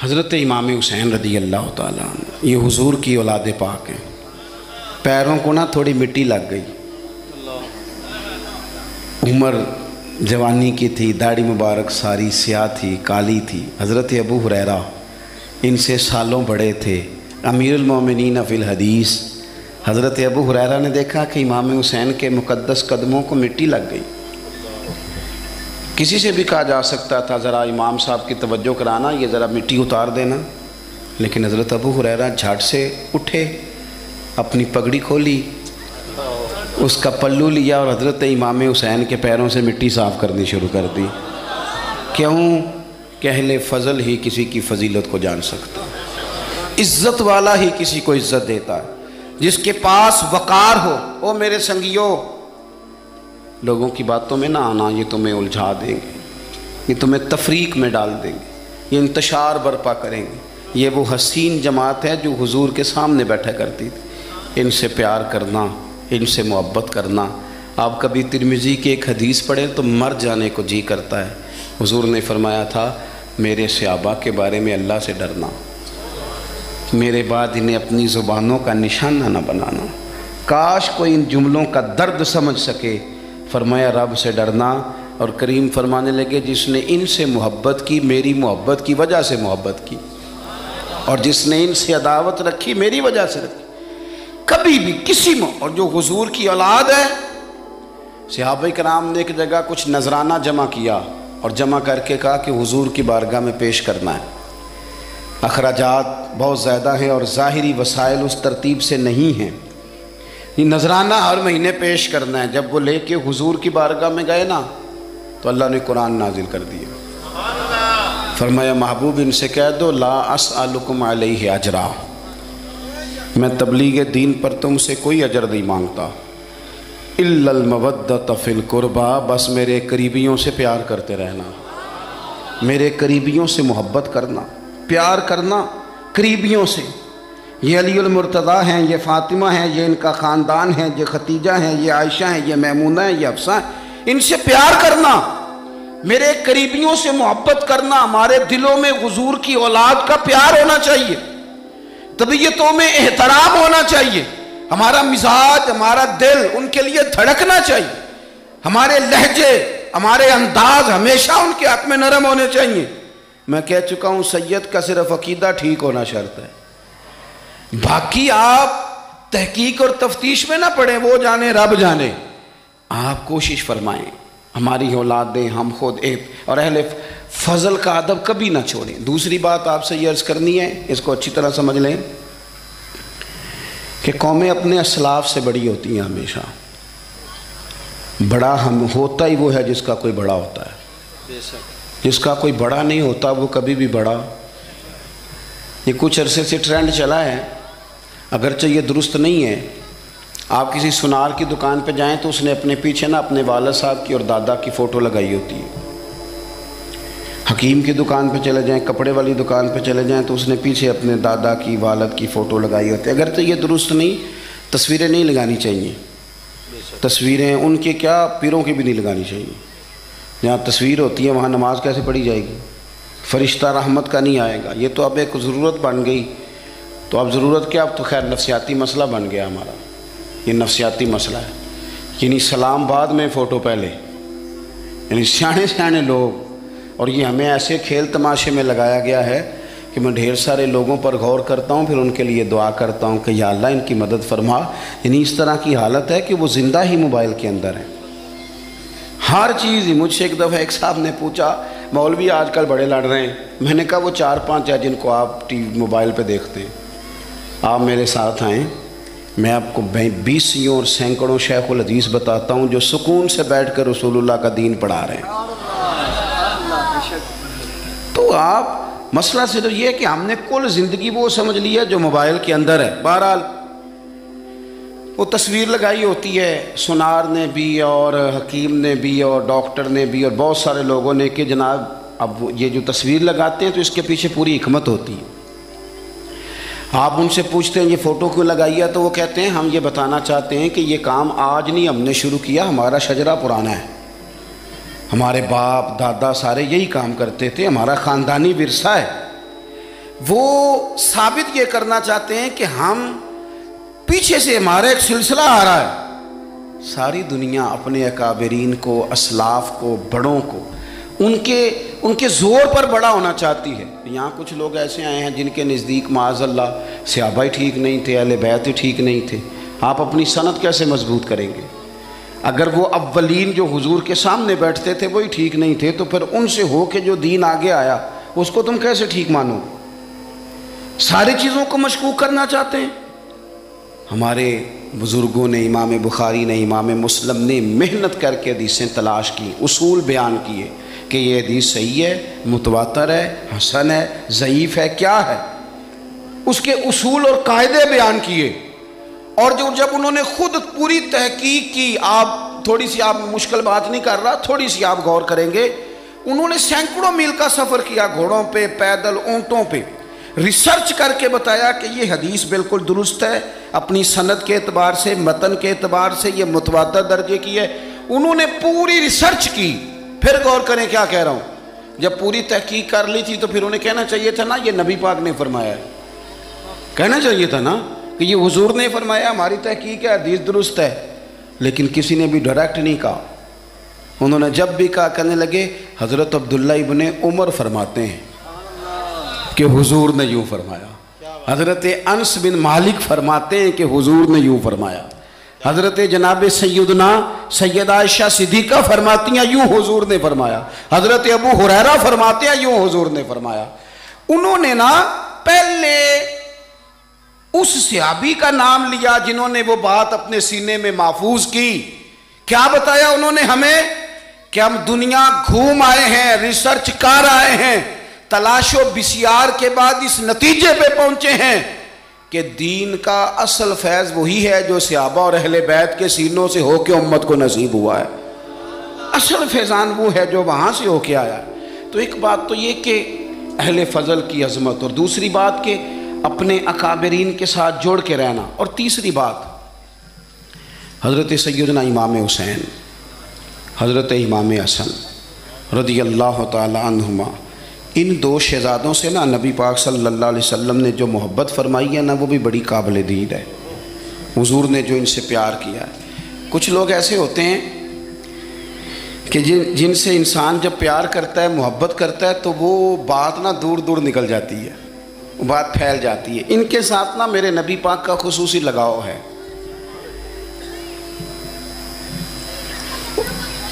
حضرت امام حسین رضی اللہ تعالیٰ عنہ یہ حضور کی اولاد پاک ہیں. پیروں کو نا تھوڑی مٹی لگ گئی. عمر جوانی کی تھی، داڑھی مبارک ساری سیاہ تھی، کالی تھی. حضرت ابو ہریرہ ان سے سالوں بڑے تھے، امیر المومنین فی الحدیث. حضرت ابو ہریرہ نے دیکھا کہ امام حسین کے مقدس قدموں کو مٹی لگ گئی. کسی سے بھی کہا جا سکتا تھا ذرا امام صاحب کی توجہ کرانا، یہ ذرا مٹی اتار دینا، لیکن حضرت ابو ہریرہ جھٹ سے اٹھے، اپنی پگڑی کھولی، اس کا پلو لیا اور حضرت امام حسین کے پیروں سے مٹی صاف کرنی شروع کر دی. کیوں کہ اہل فضل ہی کسی کی فضیلت کو جان سکتا، عزت والا ہی کسی کو عزت دیتا ہے. جس کے پاس وقار ہو. او میرے سنگیوں، لوگوں کی باتوں میں نہ آنا، یہ تمہیں الجھا دیں گے، یہ تمہیں تفریق میں ڈال دیں گے، یہ انتشار برپا کریں گے. یہ وہ حسین جماعت ہے جو حضور کے سامنے بیٹھا کرتی تھی. ان سے پیار کرنا، ان سے محبت کرنا. آپ کبھی ترمذی کی ایک حدیث پڑھیں تو مر جانے کو جی کرتا ہے. حضور نے فرمایا تھا میرے صحابہ کے بارے میں اللہ سے ڈرنا، میرے بعد انہیں اپنی زبانوں کا نشانہ نہ بنانا. کاش کوئی ان جملوں کا درد سمجھ سکے. فرمایا رب سے ڈرنا، اور کریم فرمانے لگے جس نے ان سے محبت کی میری محبت کی وجہ سے محبت کی، اور جس نے ان سے عداوت رکھی میری وجہ سے رکھی. کبھی بھی کسی اور جو حضور کی اولاد ہے. صحابہ کرام نے ایک جگہ کچھ نذرانہ جمع کیا اور جمع کر کے کہا کہ حضور کی بارگاہ میں پیش کرنا ہے. اخراجات بہت زیادہ ہیں اور ظاہری وسائل اس ترتیب سے نہیں ہیں. یہ نذرانہ ہر مہینے پیش کرنا ہے. جب وہ لے کے حضور کی بارگاہ میں گئے نا تو اللہ نے قرآن نازل کر دیا. فرمایا محبوب ان سے کہہ دو لا اسألکم علیہ اجرا، میں تبلیغ دین پر تم سے کوئی اجر نہیں مانگتا. الا المودۃ فی القربى، بس میرے قریبیوں سے پیار کرتے رہنا، میرے قریبیوں سے محبت کرنا، پیار کرنا قریبیوں سے. یہ علی المرتضیٰ ہیں، یہ فاطمہ ہیں، یہ ان کا خاندان ہے، یہ ختیجہ ہیں، یہ عائشہ ہیں، یہ میمونہ ہیں، یہ حفصہ ہیں. ان سے پیار کرنا، میرے قریبیوں سے محبت کرنا. ہمارے دلوں میں حضور کی اولاد کا پیار ہونا چاہیے، طبیعتوں میں احترام ہونا چاہیے. ہمارا مزاج، ہمارا دل ان کے لیے دھڑکنا چاہیے. ہمارے لہجے، ہمارے انداز ہمیشہ ان کے حق میں نرم ہونے چاہیے. میں کہہ چکا ہوں سید کا صرف عقیدہ ٹھیک ہونا شرط ہے، باقی آپ تحقیق اور تفتیش میں نہ پڑیں، وہ جانے رب جانے. آپ کوشش فرمائیں ہماری اولادیں، ہم خود اور اہل فضل کا ادب کبھی نہ چھوڑیں. دوسری بات آپ سے یہ عرض کرنی ہے، اس کو اچھی طرح سمجھ لیں کہ قومیں اپنے اسلاف سے بڑی ہوتی ہیں. ہمیشہ بڑا ہم ہوتا ہی وہ ہے جس کا کوئی بڑا ہوتا ہے، جس کا کوئی بڑا نہیں ہوتا وہ کبھی بھی بڑا. یہ کچھ عرصے سے ٹرینڈ چلا ہے، اگرچہ یہ درست نہیں ہے. آپ کسی سنار کی دکان پہ جائیں تو اس نے اپنے پیچھے نا اپنے والد صاحب کی اور دادا کی فوٹو لگائی ہوتی ہے. حکیم کی دکان پہ چلے جائیں، کپڑے والی دکان پہ چلے جائیں تو اس نے پیچھے اپنے دادا کی، والد کی فوٹو لگائی ہوتی ہے. اگرچہ یہ درست نہیں، تصویریں نہیں لگانی چاہیے. تصویریں ان کے کیا، پیروں کی بھی نہیں لگانی چاہیے. جہاں تصویر ہوتی ہے وہاں نماز کیسے پڑھی جائے گی؟ فرشتہ رحمت کا نہیں آئے گا. یہ تو اب ایک ضرورت بن گئی. تو اب ضرورت کیا، اب تو خیر نفسیاتی مسئلہ بن گیا ہمارا. یہ نفسیاتی مسئلہ ہے. یعنی سلام بعد میں فوٹو پہلے. یعنی سیانے سیانے لوگ، اور یہ ہمیں ایسے کھیل تماشے میں لگایا گیا ہے کہ میں ڈھیر سارے لوگوں پر غور کرتا ہوں، پھر ان کے لیے دعا کرتا ہوں کہ یا اللہ ان کی مدد فرما. یعنی اس طرح کی حالت ہے کہ وہ زندہ ہی موبائل کے اندر ہیں. ہر چیز ہی. مجھ سے ایک دفعہ ایک صاحب نے پوچھا مولوی آج کل بڑے لڑ رہے ہیں. میں نے کہا وہ 4-5 ہے جن کو آپ موبائل پہ دیکھتے ہیں. آپ میرے ساتھ آئیں، میں آپ کو 20 اور سینکڑوں شیخ الحدیث بتاتا ہوں جو سکون سے بیٹھ کر رسول اللہ کا دین پڑھا رہے ہیں. تو آپ مسئلہ صرف یہ ہے کہ ہم نے کل زندگی وہ سمجھ لی ہے جو موبائل کے اندر ہے. بہرحال وہ تصویر لگائی ہوتی ہے سنار نے بھی اور حکیم نے بھی اور ڈاکٹر نے بھی اور بہت سارے لوگوں نے کہ جناب اب یہ جو تصویر لگاتے ہیں تو اس کے پیچھے پوری حکمت ہوتی ہے. آپ ان سے پوچھتے ہیں یہ فوٹو کیوں لگائی ہے تو وہ کہتے ہیں ہم یہ بتانا چاہتے ہیں کہ یہ کام آج نہیں ہم نے شروع کیا، ہمارا شجرہ پرانا ہے، ہمارے باپ دادا سارے یہی کام کرتے تھے، ہمارا خاندانی ورثہ ہے. وہ ثابت یہ کرنا چاہتے ہیں کہ ہم پیچھے سے ہمارا ایک سلسلہ آ رہا ہے. ساری دنیا اپنے اکابرین کو، اسلاف کو، بڑوں کو ان کے زور پر بڑا ہونا چاہتی ہے. یہاں کچھ لوگ ایسے آئے ہیں جن کے نزدیک معاذ اللہ صحابہ ہی ٹھیک نہیں تھے، اہل بیت ہی ٹھیک نہیں تھے. آپ اپنی سند کیسے مضبوط کریں گے؟ اگر وہ اولین جو حضور کے سامنے بیٹھتے تھے وہی ٹھیک نہیں تھے تو پھر ان سے ہو کے جو دین آگے آیا اس کو تم کیسے ٹھیک مانو؟ ساری چیزوں کو مشکوک کرنا چاہتے ہیں. ہمارے بزرگوں نے، امام بخاری نے، امام مسلم نے محنت کر کے حدیثیں تلاش کی، اصول بیان کیے کہ یہ حدیث صحیح ہے، متواتر ہے، حسن ہے، ضعیف ہے، کیا ہے، اس کے اصول اور قاعدے بیان کیے. اور جب انہوں نے خود پوری تحقیق کی، آپ تھوڑی سی، آپ مشکل بات نہیں کر رہا، تھوڑی سی آپ غور کریں گے، انہوں نے سینکڑوں میل کا سفر کیا، گھوڑوں پہ، پیدل، اونٹوں پہ، ریسرچ کر کے بتایا کہ یہ حدیث بالکل درست ہے، اپنی سند کے اعتبار سے، متن کے اعتبار سے یہ متواتر درجے کی ہے. انہوں نے پوری ریسرچ کی. پھر غور کریں کیا کہہ رہا ہوں، جب پوری تحقیق کر لی تھی تو پھر انہیں کہنا چاہیے تھا نا یہ نبی پاک نے فرمایا ہے، کہنا چاہیے تھا نا کہ یہ حضور نے فرمایا، ہماری تحقیق ہے، حدیث درست ہے. لیکن کسی نے بھی ڈائریکٹ نہیں کہا. انہوں نے جب بھی کہا کہنے لگے حضرت عبداللہ ابن عمر فرماتے ہیں کہ حضور نے یوں فرمایا، حضرت انس بن مالک فرماتے ہیں کہ حضور نے یوں فرمایا، حضرت جناب سیدہ عائشہ صدیقہ فرماتی ہیں یوں حضور نے فرمایا، حضرت ابو ہریرہ فرماتے ہیں یوں حضور نے فرمایا. انہوں نے نا پہلے اس صحابی کا نام لیا جنہوں نے وہ بات اپنے سینے میں محفوظ کی. کیا بتایا انہوں نے ہمیں کہ ہم دنیا گھوم آئے ہیں، ریسرچ کر آئے ہیں، تلاش و بسیار کے بعد اس نتیجے پہ پہنچے ہیں کہ دین کا اصل فیض وہی ہے جو صحابہ اور اہل بیت کے سینوں سے ہو کے امت کو نصیب ہوا ہے. اصل فیضان وہ ہے جو وہاں سے ہو کے آیا. تو ایک بات تو یہ کہ اہل فضل کی عظمت، اور دوسری بات کہ اپنے اکابرین کے ساتھ جوڑ کے رہنا، اور تیسری بات حضرت سیدنا امام حسین، حضرت امام حسن رضی اللہ تعالی عنہما، ان دو شہزادوں سے نا نبی پاک صلی اللہ علیہ وسلم نے جو محبت فرمائی ہے نا وہ بھی بڑی قابل دید ہے. حضور نے جو ان سے پیار کیا ہے. کچھ لوگ ایسے ہوتے ہیں کہ جن سے انسان جب پیار کرتا ہے، محبت کرتا ہے تو وہ بات نا دور دور نکل جاتی ہے، بات پھیل جاتی ہے. ان کے ساتھ نا میرے نبی پاک کا خصوصی لگاؤ ہے.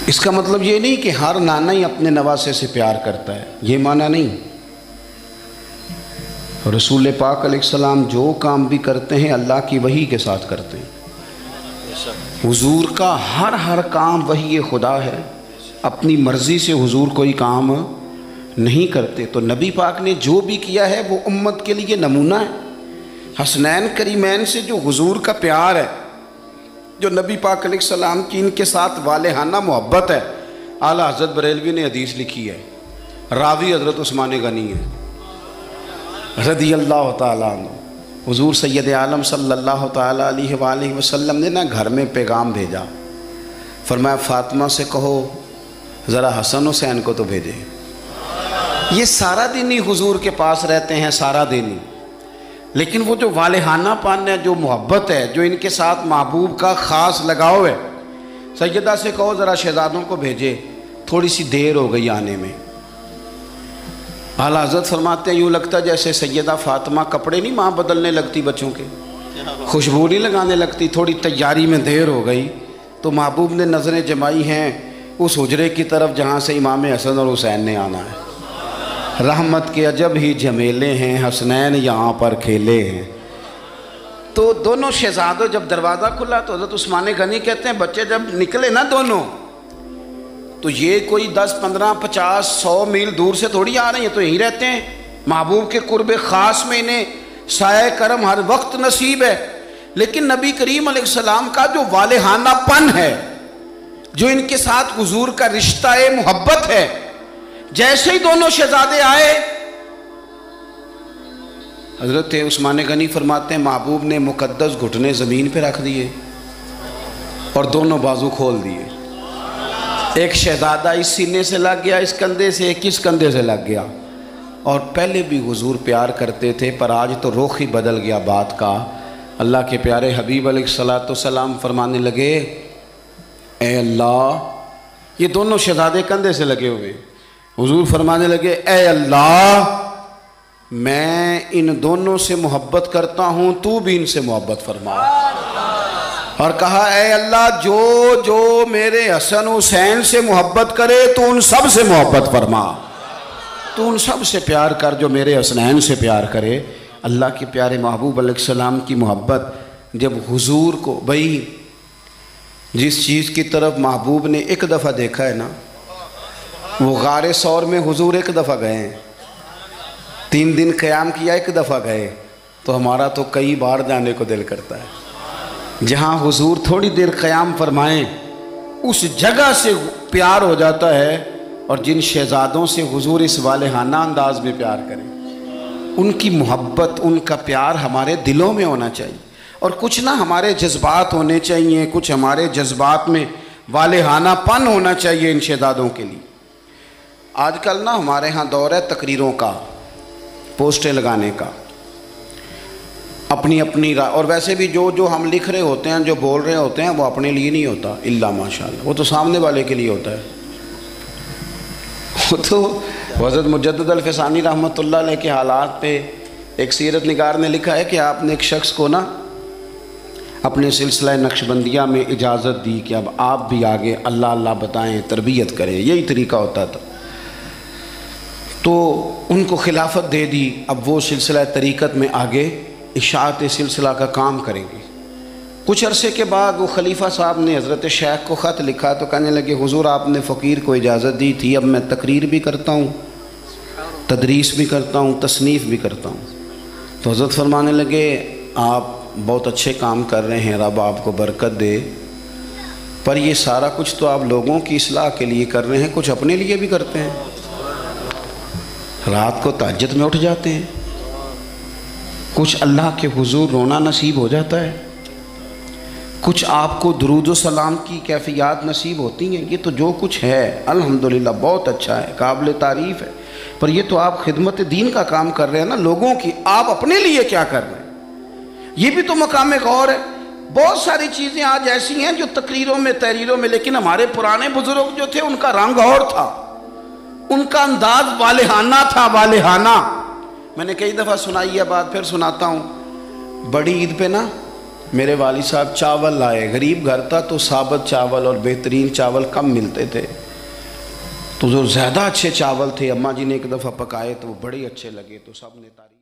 اس کا مطلب یہ نہیں کہ ہر نانا ہی اپنے نواسے سے پیار کرتا ہے، یہ معنی نہیں. رسول پاک علیہ السلام جو کام بھی کرتے ہیں اللہ کی وحی کے ساتھ کرتے ہیں. حضور کا ہر کام وحی خدا ہے، اپنی مرضی سے حضور کوئی کام نہیں کرتے. تو نبی پاک نے جو بھی کیا ہے وہ امت کے لیے نمونہ ہے. حسنین کریمین سے جو حضور کا پیار ہے، جو نبی پاک علیہ السلام کی ان کے ساتھ والہانہ محبت ہے. اعلیٰ حضرت بریلوی نے حدیث لکھی ہے، راوی حضرت عثمان غنی ہے رضی اللہ تعالیٰ عنہ. حضور سید عالم صلی اللہ تعالیٰ علیہ وآلہ وسلم نے نا گھر میں پیغام بھیجا، فرمایا فاطمہ سے کہو ذرا حسن حسین کو تو بھیجے. یہ سارا دن ہی حضور کے پاس رہتے ہیں، سارا دن ہی، لیکن وہ جو والہانہ پن ہے، جو محبت ہے، جو ان کے ساتھ محبوب کا خاص لگاؤ ہے. سیدہ سے کہو ذرا شہزادوں کو بھیجے، تھوڑی سی دیر ہو گئی آنے میں. اعلیٰ حضرت فرماتے ہیں یوں لگتا جیسے سیدہ فاطمہ کپڑے نہیں ماں بدلنے لگتی بچوں کے، خوشبو نہیں لگانے لگتی. تھوڑی تیاری میں دیر ہو گئی تو محبوب نے نظریں جمائی ہیں اس حجرے کی طرف جہاں سے امام حسن اور حسین نے آنا ہے. رحمت کے عجب ہی جھمیلے ہیں، حسنین یہاں پر کھیلے ہیں. تو دونوں شہزادوں جب دروازہ کھلا تو حضرت عثمان غنی کہتے ہیں بچے جب نکلے نا دونوں تو یہ کوئی 10 15 50 100 میل دور سے تھوڑی آ رہے ہیں، تو یہیں رہتے ہیں. محبوب کے قرب خاص میں انہیں سایہ کرم ہر وقت نصیب ہے. لیکن نبی کریم علیہ السلام کا جو والہانہ پن ہے، جو ان کے ساتھ حضور کا رشتہ محبت ہے، جیسے ہی دونوں شہزادے آئے حضرت عثمان غنی فرماتے ہیں محبوب نے مقدس گھٹنے زمین پہ رکھ دیے اور دونوں بازو کھول دیے. ایک شہزادہ اس سینے سے لگ گیا اس کندھے سے، ایک اس کندھے سے لگ گیا. اور پہلے بھی حضور پیار کرتے تھے، پر آج تو رخ ہی بدل گیا بات کا۔ اللہ کے پیارے حبیب علیہ الصلوۃ والسلام فرمانے لگے، اے اللہ، یہ دونوں شہزادے کندھے سے لگے ہوئے، حضور فرمانے لگے، اے اللہ، میں ان دونوں سے محبت کرتا ہوں، تو بھی ان سے محبت فرما۔ اور کہا، اے اللہ، جو جو میرے حسن حسین سے محبت کرے تو ان سب سے محبت فرما، تو ان سب سے پیار کر جو میرے حسنین سے پیار کرے۔ اللہ کے پیارے محبوب علیہ السلام کی محبت جب حضور کو، بھئی جس چیز کی طرف محبوب نے ایک دفعہ دیکھا ہے نا، وہ غار ثور میں حضور ایک دفعہ گئے ہیں، 3 دن قیام کیا، ایک دفعہ گئے، تو ہمارا تو کئی بار جانے کو دل کرتا ہے۔ جہاں حضور تھوڑی دیر قیام فرمائیں اس جگہ سے پیار ہو جاتا ہے، اور جن شہزادوں سے حضور اس والہانہ انداز میں پیار کریں، ان کی محبت، ان کا پیار ہمارے دلوں میں ہونا چاہیے، اور کچھ نہ ہمارے جذبات ہونے چاہیے، کچھ ہمارے جذبات میں والہانہ پن ہونا چاہیے ان شہزادوں کے لیے۔ آج کل نا ہمارے ہاں دور ہے تقریروں کا، پوسٹیں لگانے کا، اپنی اپنی اور ویسے بھی جو ہم لکھ رہے ہوتے ہیں، جو بول رہے ہوتے ہیں، وہ اپنے لیے نہیں ہوتا الا ماشاءاللہ، وہ تو سامنے والے کے لیے ہوتا ہے۔ وہ تو حضرت مجدد الفسانی رحمۃ اللہ علیہ کے حالات پہ ایک سیرت نگار نے لکھا ہے کہ آپ نے ایک شخص کو نا اپنے سلسلہ نقشبندیہ میں اجازت دی کہ اب آپ بھی آگے اللہ اللہ بتائیں، تربیت کریں، یہی طریقہ ہوتا تھا، تو ان کو خلافت دے دی، اب وہ سلسلہ طریقت میں آگے اشاعت سلسلہ کا کام کریں گے۔ کچھ عرصے کے بعد وہ خلیفہ صاحب نے حضرت شیخ کو خط لکھا تو کہنے لگے، حضور آپ نے فقیر کو اجازت دی تھی، اب میں تقریر بھی کرتا ہوں، تدریس بھی کرتا ہوں، تصنیف بھی کرتا ہوں۔ تو حضرت فرمانے لگے، آپ بہت اچھے کام کر رہے ہیں، رب آپ کو برکت دے، پر یہ سارا کچھ تو آپ لوگوں کی اصلاح کے لیے کر رہے ہیں، کچھ اپنے لیے بھی کرتے ہیں، رات کو تہجد میں اٹھ جاتے ہیں، کچھ اللہ کے حضور رونا نصیب ہو جاتا ہے، کچھ آپ کو درود و سلام کی کیفیات نصیب ہوتی ہیں، یہ تو جو کچھ ہے الحمدللہ بہت اچھا ہے، قابل تعریف ہے، پر یہ تو آپ خدمت دین کا کام کر رہے ہیں نا، لوگوں کی، آپ اپنے لیے کیا کر رہے ہیں؟ یہ بھی تو مقام غور ہے۔ بہت ساری چیزیں آج ایسی ہیں جو تقریروں میں، تحریروں میں، لیکن ہمارے پرانے بزرگ جو تھے ان کا رنگ اور تھا، ان کا انداز والہانہ تھا، والہانہ۔ میں نے کئی دفعہ سنائی ہے بات، پھر سناتا ہوں۔ بڑی عید پہ نا میرے والد صاحب چاول لائے، غریب گھر تھا تو ثابت چاول اور بہترین چاول کم ملتے تھے، تو جو زیادہ اچھے چاول تھے اماں جی نے ایک دفعہ پکائے تو وہ بڑے اچھے لگے، تو سب نے تعریف